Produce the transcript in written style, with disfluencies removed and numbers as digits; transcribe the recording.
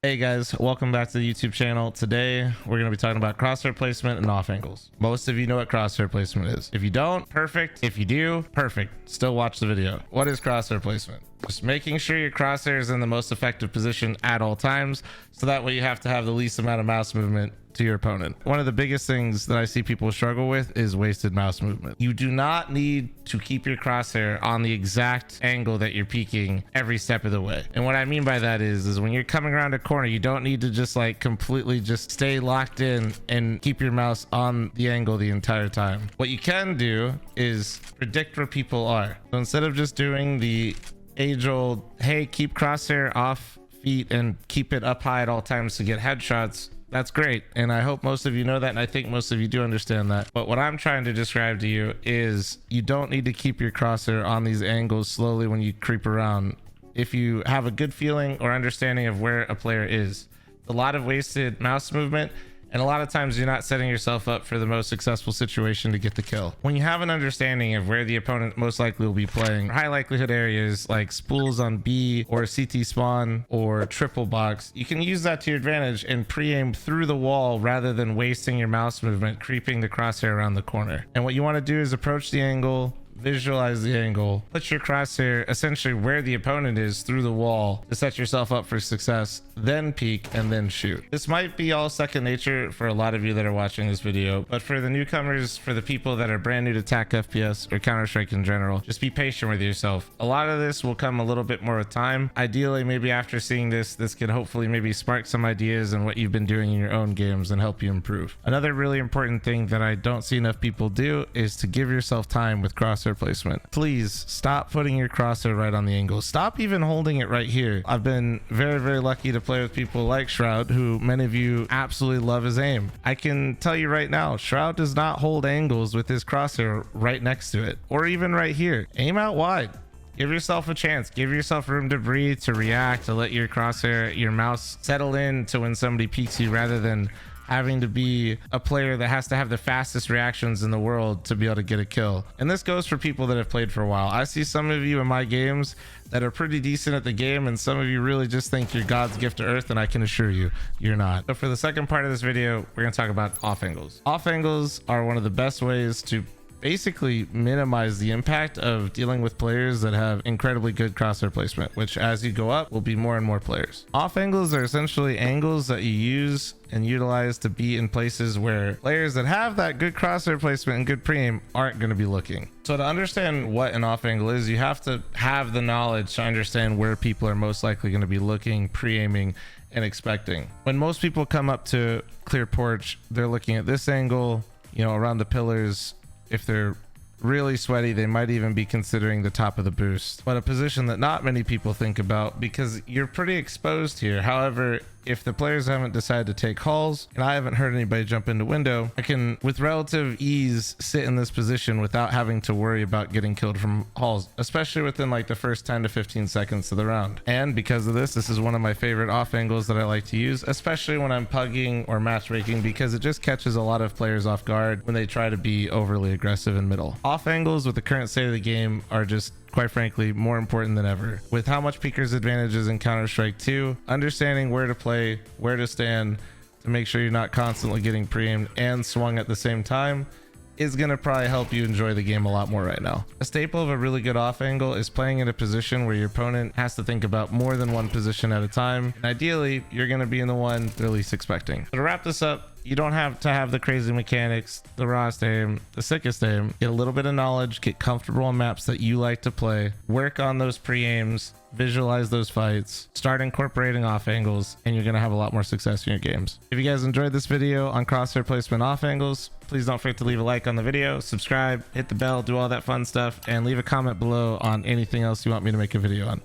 Hey guys, welcome back to the YouTube channel. Today we're going to be talking about crosshair placement and off angles. Most of you know what crosshair placement is. If you don't, perfect. If you do, perfect. Still watch the video. What is crosshair placement? Just making sure your crosshair is in the most effective position at all times, so that way you have to have the least amount of mouse movement to your opponent. One of the biggest things that I see people struggle with is wasted mouse movement. You do not need to keep your crosshair on the exact angle that you're peeking every step of the way. And what I mean by that is when you're coming around a corner, you don't need to just like completely just stay locked in and keep your mouse on the angle the entire time. What you can do is predict where people are. So instead of just doing the age-old, hey, keep crosshair off feet and keep it up high at all times to get headshots, that's great, and I hope most of you know that, and I think most of you do understand that. But what I'm trying to describe to you is you don't need to keep your crosshair on these angles slowly when you creep around if you have a good feeling or understanding of where a player is. A lot of wasted mouse movement, and a lot of times you're not setting yourself up for the most successful situation to get the kill. When you have an understanding of where the opponent most likely will be playing, high likelihood areas like spools on B or CT spawn or triple box, you can use that to your advantage and pre-aim through the wall rather than wasting your mouse movement creeping the crosshair around the corner. And what you want to do is approach the angle, visualize the angle, put your crosshair essentially where the opponent is through the wall to set yourself up for success, then peek and then shoot. This might be all second nature for a lot of you that are watching this video, but for the newcomers, for the people that are brand new to TAC FPS or Counter-Strike in general, just be patient with yourself. A lot of this will come a little bit more with time. Ideally, maybe after seeing this can hopefully maybe spark some ideas in what you've been doing in your own games and help you improve. Another really important thing that I don't see enough people do is to give yourself time with crosshair placement. Please stop putting your crosshair right on the angle. Stop even holding it right here. I've been very lucky to play with people like Shroud, who many of you absolutely love his aim. I can tell you right now, Shroud does not hold angles with his crosshair right next to it, or even right here. Aim out wide. Give yourself a chance. Give yourself room to breathe, to react, to let your crosshair, your mouse settle in to when somebody peeks you, rather than having to be a player that has to have the fastest reactions in the world to be able to get a kill. And this goes for people that have played for a while. I see some of you in my games that are pretty decent at the game, and some of you really just think you're God's gift to earth, and I can assure you, you're not. So for the second part of this video, we're gonna talk about off angles. Off angles are one of the best ways to basically minimize the impact of dealing with players that have incredibly good crosshair placement, which as you go up will be more and more players. Off angles are essentially angles that you use and utilize to be in places where players that have that good crosshair placement and good pre-aim aren't going to be looking. So to understand what an off angle is, you have to have the knowledge to understand where people are most likely going to be looking, pre-aiming, and expecting. When most people come up to clear porch, they're looking at this angle, you know, around the pillars. If they're really sweaty, they might even be considering the top of the boost, but a position that not many people think about because you're pretty exposed here. However, if the players haven't decided to take hauls, and I haven't heard anybody jump into window, I can with relative ease sit in this position without having to worry about getting killed from hauls, especially within like the first 10 to 15 seconds of the round. And because of this is one of my favorite off angles that I like to use, especially when I'm pugging or matchmaking, because it just catches a lot of players off guard when they try to be overly aggressive in middle. Off angles with the current state of the game are just, quite frankly, more important than ever. With how much peeker's advantage is in Counter-Strike 2, understanding where to play, where to stand to make sure you're not constantly getting pre-aimed and swung at the same time is going to probably help you enjoy the game a lot more right now. A staple of a really good off angle is playing in a position where your opponent has to think about more than one position at a time. And ideally, you're going to be in the one they're least expecting. So to wrap this up, you don't have to have the crazy mechanics, the rawest aim, the sickest aim. Get a little bit of knowledge, get comfortable on maps that you like to play, work on those pre-aims, visualize those fights, start incorporating off angles, and you're going to have a lot more success in your games. If you guys enjoyed this video on crosshair placement off angles, please don't forget to leave a like on the video, subscribe, hit the bell, do all that fun stuff, and leave a comment below on anything else you want me to make a video on.